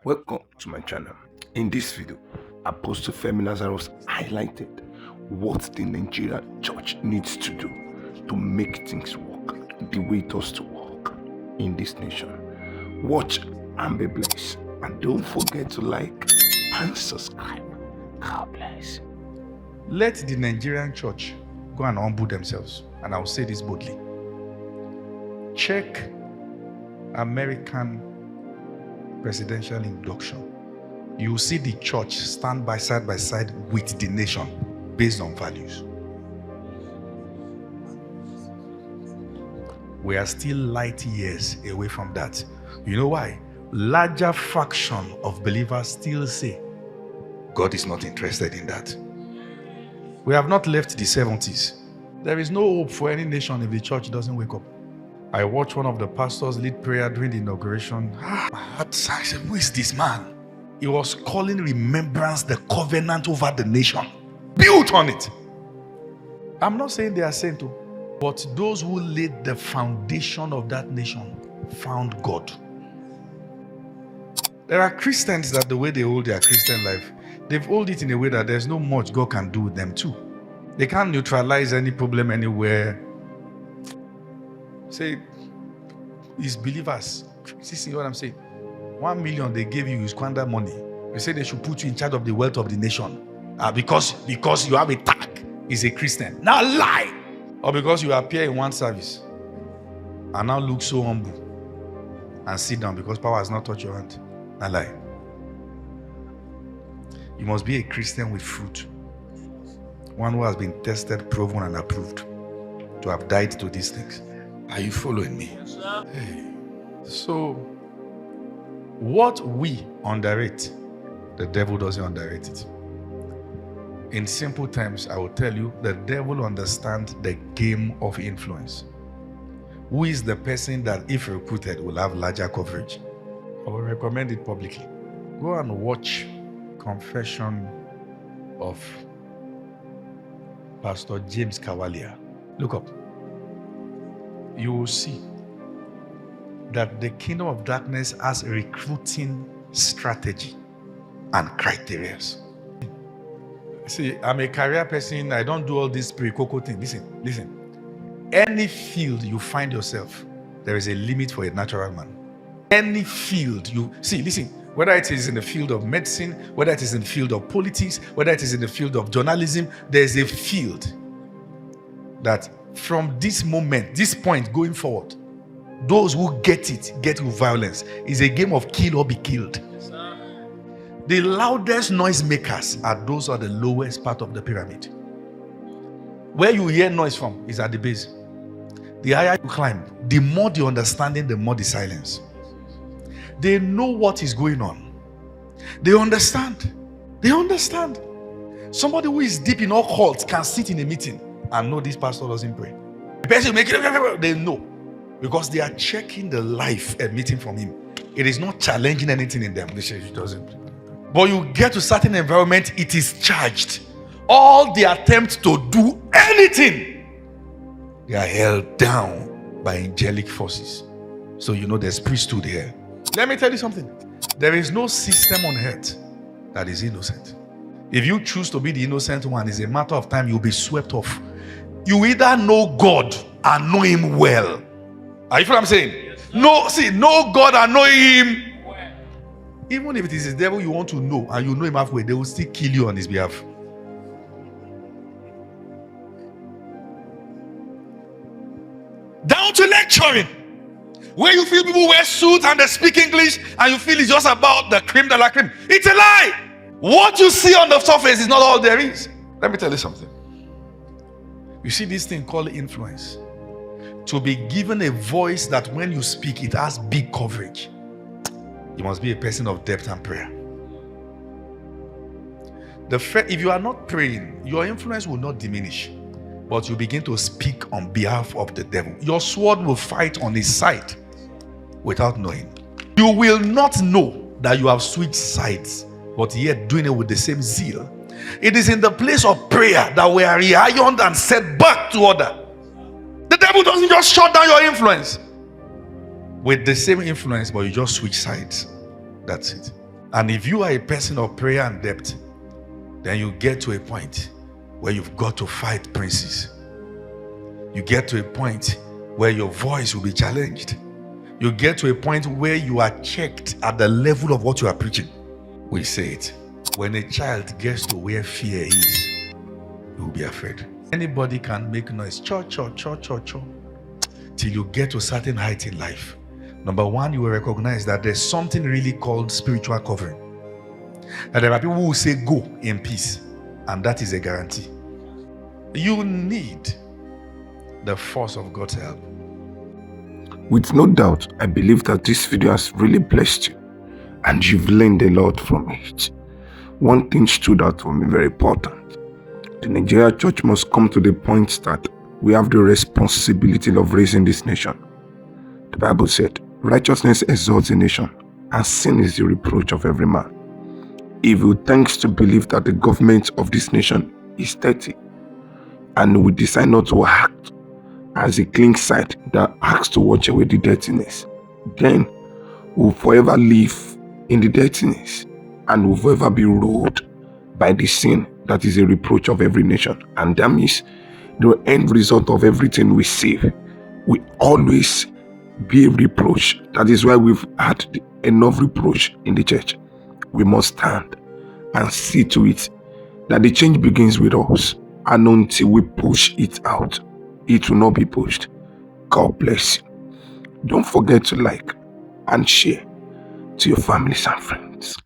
Welcome to my channel. In this video, Apostle Femi Lazarus highlighted what the Nigerian church needs to do to make things work the way it has to work in this nation. Watch and be blessed. And don't forget to like and subscribe. God bless. Let the Nigerian church go and humble themselves. And I will say this boldly. Check American presidential induction. You will see the church stand side by side with the nation based on values. We are still light years away from that. You know why? Larger fraction of believers still say God is not interested in that. We have not left the 70s. There is no hope for any nation if the church doesn't wake up. I watched one of the pastors lead prayer during the inauguration. I said, who is this man? He was calling remembrance the covenant over the nation, built on it. I'm not saying they are saints, but those who laid the foundation of that nation found God. There are Christians that the way they hold their Christian life, they've hold it in a way that there's no much God can do with them too. They can't neutralize any problem anywhere. Say, it's believers. See what I'm saying? 1 million they gave you, you squander money. They say they should put you in charge of the wealth of the nation. Because you have a tag, is a Christian. Now lie! Or because you appear in one service and now look so humble and sit down because power has not touched your hand. Now lie. You must be a Christian with fruit. One who has been tested, proven, and approved to have died to these things. Are you following me? Yes, sir. Hey. So, what we underrate, the devil doesn't underrate it. In simple terms, I will tell you, the devil understands the game of influence. Who is the person that, if recruited, will have larger coverage? I will recommend it publicly. Go and watch Confession of Pastor James Cavalier. Look up. You will see that the kingdom of darkness has a recruiting strategy and criteria. See, I'm a career person. I don't do all this pre-coco thing. Listen. Any field you find yourself, there is a limit for a natural man. Any field you see, listen, whether it is in the field of medicine, whether it is in the field of politics, whether it is in the field of journalism, there's a field that from this moment, this point going forward, those who get it, get with violence. It's a game of kill or be killed. Yes, the loudest noisemakers are those at the lowest part of the pyramid. Where you hear noise from is at the base. The higher you climb, the more the understanding, the more the silence. They know what is going on. They understand. They understand. Somebody who is deep in all cults can sit in a meeting and know this pastor doesn't pray. The person make it, they know. Because they are checking the life emitting from him. It is not challenging anything in them. They say it doesn't. But you get to certain environment, it is charged. All the attempts to do anything, they are held down by angelic forces. So you know there's priesthood here. Let me tell you something. There is no system on earth that is innocent. If you choose to be the innocent one, it's a matter of time you'll be swept off. You either know God and know him well. Are you feel what I'm saying? Yes, know God and know him well. Even if it is the devil you want to know and you know him halfway, they will still kill you on his behalf. Down to lecturing, where you feel people wear suits and they speak English and you feel it's just about the cream de la cream. It's a lie. What you see on the surface is not all there is. Let me tell you something. You see this thing called influence. To be given a voice that when you speak, it has big coverage. You must be a person of depth and prayer. If you are not praying, your influence will not diminish, but you begin to speak on behalf of the devil. Your sword will fight on his side without knowing. You will not know that you have switched sides, but yet doing it with the same zeal. It is in the place of prayer that we are reironed and set back to order. The devil doesn't just shut down your influence with the same influence, but you just switch sides. That's it. And if you are a person of prayer and depth, then you get to a point where you've got to fight princes. You get to a point where your voice will be challenged. You get to a point where you are checked at the level of what you are preaching. We say it. When a child gets to where fear is, he will be afraid. Anybody can make noise, cho, till you get to a certain height in life. Number one, you will recognize that there's something really called spiritual covering. That there are people who will say go in peace, and that is a guarantee. You need the force of God's help. With no doubt, I believe that this video has really blessed you and you've learned a lot from it. One thing stood out for me very important. The Nigerian church must come to the point that we have the responsibility of raising this nation. The Bible said, righteousness exalts a nation, and sin is the reproach of every man. If we thanks to believe that the government of this nation is dirty, and we decide not to act as a clean site that acts to watch away the dirtiness, then we'll forever live in the dirtiness and will forever be ruled by the sin that is a reproach of every nation. And that means the end result of everything we see will always be a reproach. That is why we've had enough reproach in the church. We must stand and see to it that the change begins with us, and until we push it out, it will not be pushed. God bless you. Don't forget to like and share to your families and friends.